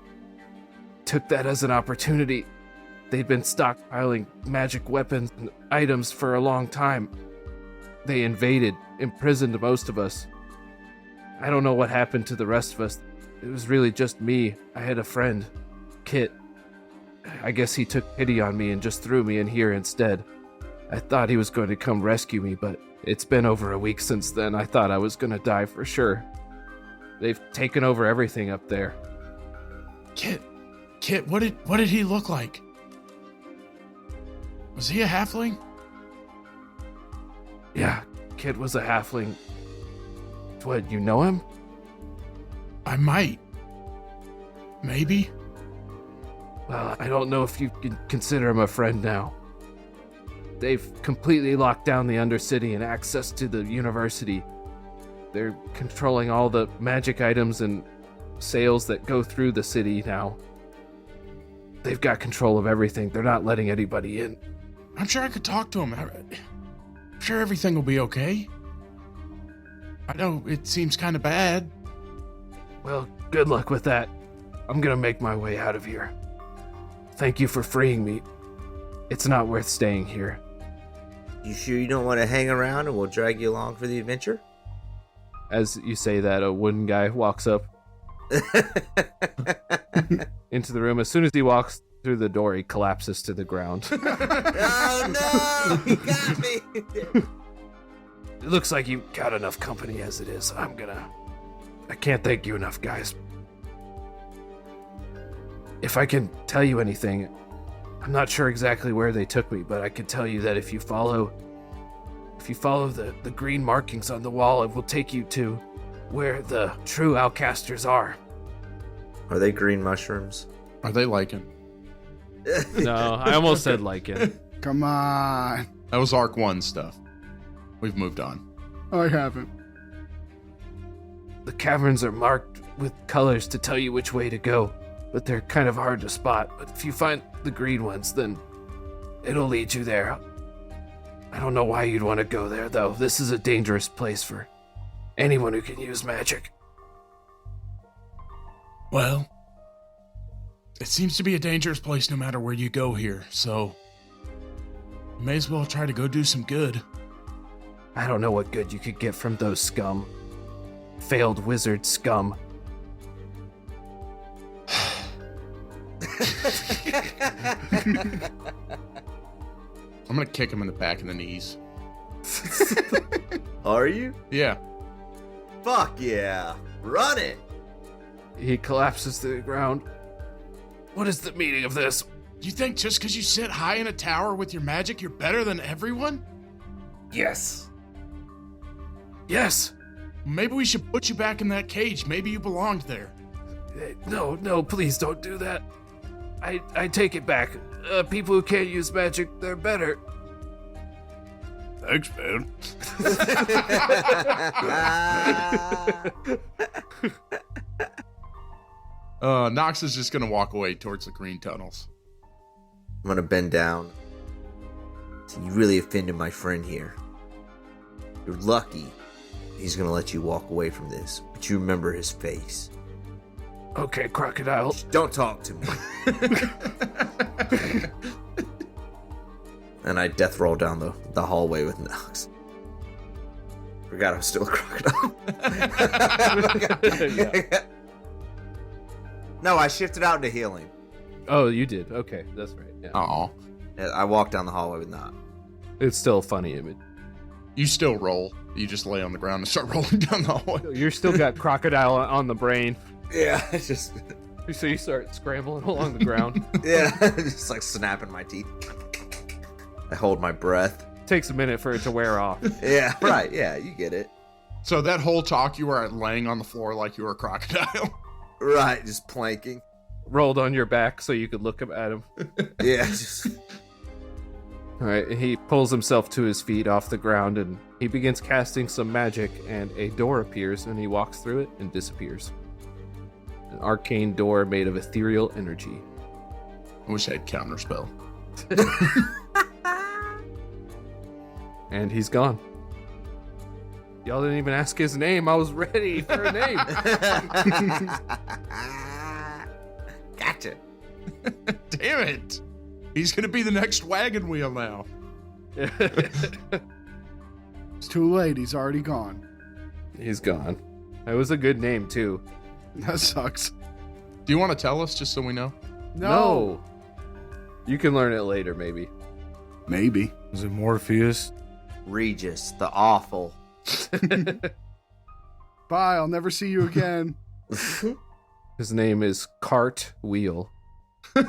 took that as an opportunity. They'd been stockpiling magic weapons and items for a long time. They invaded, imprisoned most of us. I don't know what happened to the rest of us. It was really just me. I had a friend, Kit. I guess he took pity on me and just threw me in here instead. I thought he was going to come rescue me, but it's been over a week since then. I thought I was going to die for sure. They've taken over everything up there. Kit, what did he look like? Was he a halfling? Yeah, Kit was a halfling. What, you know him? I might. Maybe. Well, I don't know if you can consider him a friend now. They've completely locked down the Undercity and access to the university. They're controlling all the magic items and sales that go through the city now. They've got control of everything. They're not letting anybody in. I'm sure I could talk to him. I'm sure everything will be okay. I know it seems kind of bad. Well, good luck with that. I'm gonna make my way out of here. Thank you for freeing me. It's not worth staying here. You sure you don't want to hang around and we'll drag you along for the adventure? As you say that, a wooden guy walks up into the room. As soon as he walks through the door, he collapses to the ground. Oh no! He got me! It looks like you got enough company as it is. I can't thank you enough, guys. If I can tell you anything, I'm not sure exactly where they took me, but I can tell you that if you follow the green markings on the wall, it will take you to where the true Alcasters are. Are they green mushrooms? Are they lichen? No, I almost said lichen. Come on. That was Arc 1 stuff. We've moved on. I haven't. The caverns are marked with colors to tell you which way to go, but they're kind of hard to spot. But if you find the green ones, then it'll lead you there. I don't know why you'd want to go there, though. This is a dangerous place for anyone who can use magic. Well, it seems to be a dangerous place no matter where you go here, so you may as well try to go do some good. I don't know what good you could get from those scum. Failed wizard scum. I'm gonna kick him in the back of the knees. Are you? Yeah. Fuck yeah. Run it. He collapses to the ground. What is the meaning of this? You think just because you sit high in a tower with your magic, you're better than everyone? Yes. Yes. Maybe we should put you back in that cage. Maybe you belonged there. No, please don't do that. I take it back. People who can't use magic, they're better. Thanks, man. Nox is just gonna walk away towards the green tunnels. I'm gonna bend down. So you really offended my friend here. You're lucky he's gonna let you walk away from this, but you remember his face. Okay, crocodile. Don't talk to me. And I death roll down the hallway with Nox. Forgot I was still a crocodile. Yeah. No, I shifted out into healing. Oh, you did. Okay, that's right. Yeah. Aw. I walked down the hallway with Nox. It's still a funny image. You still roll. You just lay on the ground and start rolling down the hallway. You're still got crocodile on the brain. Yeah, it's just... So you start scrambling along the ground. Yeah, just like snapping my teeth. I hold my breath. Takes a minute for it to wear off. Yeah, right. Yeah, you get it. So that whole talk, you were laying on the floor like you were a crocodile. Right, just planking. Rolled on your back so you could look up at him. Yeah, just... All right, he pulls himself to his feet off the ground and he begins casting some magic, and a door appears and he walks through it and disappears. an arcane door made of ethereal energy. I wish I had counterspell. And he's gone. Y'all didn't even ask his name. I was ready for a name. Gotcha. Damn it! He's gonna be the next wagon wheel now. It's too late. He's already gone. He's gone. It was a good name, too. That sucks. Do you want to tell us just so we know? No. You can learn it later, maybe. Maybe. Is it Morpheus? Regis, the awful. Bye. I'll never see you again. His name is Cart Wheel. He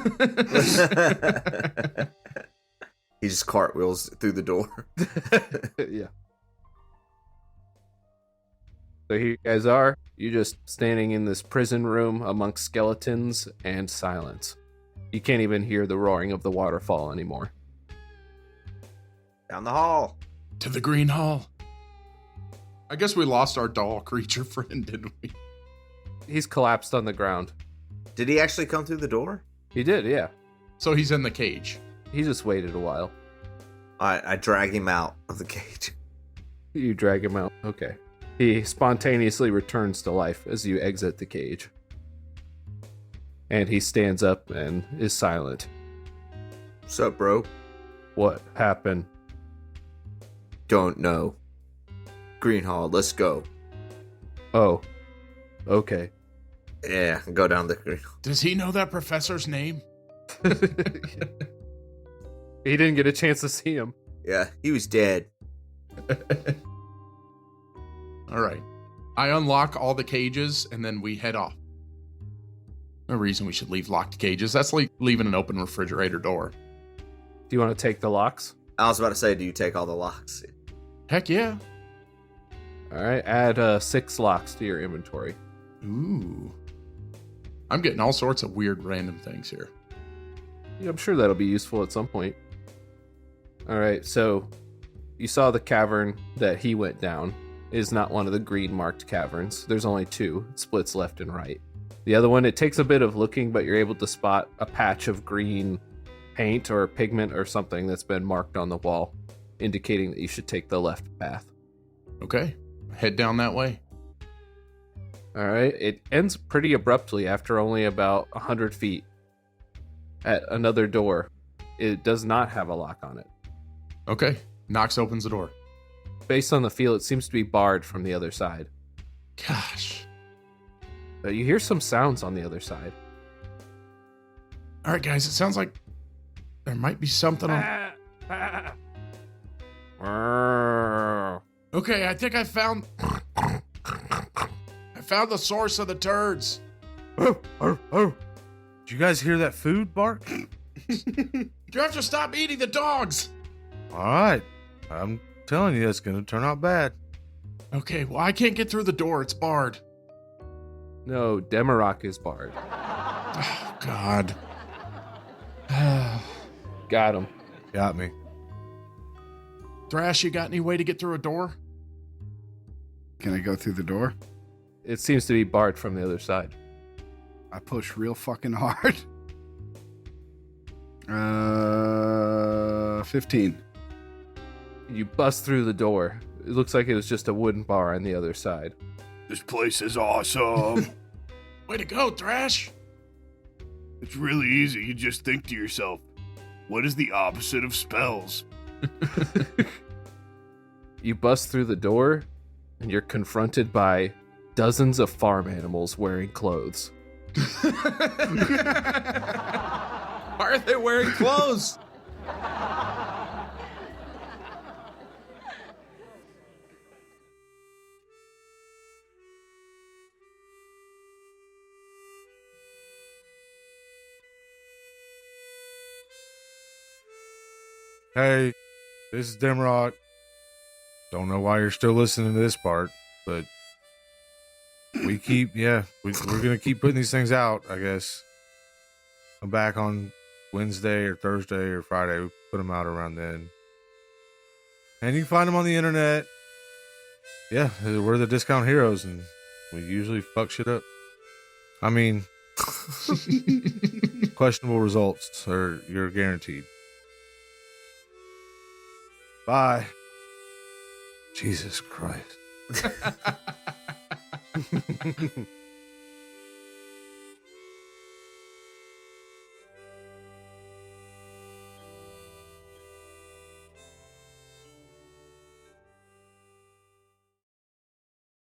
just cartwheels through the door. Yeah. So here you guys are. You're just standing in this prison room amongst skeletons and silence. You can't even hear the roaring of the waterfall anymore. Down the hall. To the Green Hall. I guess we lost our doll creature friend, didn't we? He's collapsed on the ground. Did he actually come through the door? He did, yeah. So he's in the cage. He just waited a while. I drag him out of the cage. You drag him out. Okay. He spontaneously returns to life as you exit the cage. And he stands up and is silent. What's up, bro? What happened? Don't know. Green Hall, let's go. Oh. Okay. Yeah, go down the Green Hall. Does he know that professor's name? He didn't get a chance to see him. Yeah, he was dead. All right. I unlock all the cages and then we head off. No reason we should leave locked cages. That's like leaving an open refrigerator door. Do you want to take the locks? I was about to say, do you take all the locks? Heck yeah. All right. Add 6 locks to your inventory. Ooh. I'm getting all sorts of weird random things here. Yeah, I'm sure that'll be useful at some point. All right. So you saw the cavern that he went down is not one of the green marked caverns. There's only 2. It splits left and right. The other one, it takes a bit of looking, but you're able to spot a patch of green paint or pigment or something that's been marked on the wall, indicating that you should take the left path. Okay. Head down that way. All right. It ends pretty abruptly after only about 100 feet at another door. It does not have a lock on it. Okay. Knox opens the door. Based on the feel, it seems to be barred from the other side. Gosh. But you hear some sounds on the other side. All right, guys. It sounds like there might be something on. Okay, I think I found the source of the turds. Did you guys hear that food bark? You have to stop eating the dogs. All right. I'm telling you, it's going to turn out bad. Okay, well, I can't get through the door. It's barred. No, Demarok is barred. Oh, God. Got him. Got me. Thrash, you got any way to get through a door? Can I go through the door? It seems to be barred from the other side. I push real fucking hard. 15. You bust through the door. It looks like it was just a wooden bar on the other side. This place is awesome. Way to go, Thrash. It's really easy. You just think to yourself, what is the opposite of spells? You bust through the door, and you're confronted by dozens of farm animals wearing clothes. Why are they wearing clothes? Hey, this is Demrock. Don't know why you're still listening to this part, but we're going to keep putting these things out, I guess. I'm back on Wednesday or Thursday or Friday. We put them out around then. And you can find them on the internet. Yeah, we're the Discount Heroes, and we usually fuck shit up. I mean, questionable results are you're guaranteed. Bye. Jesus Christ.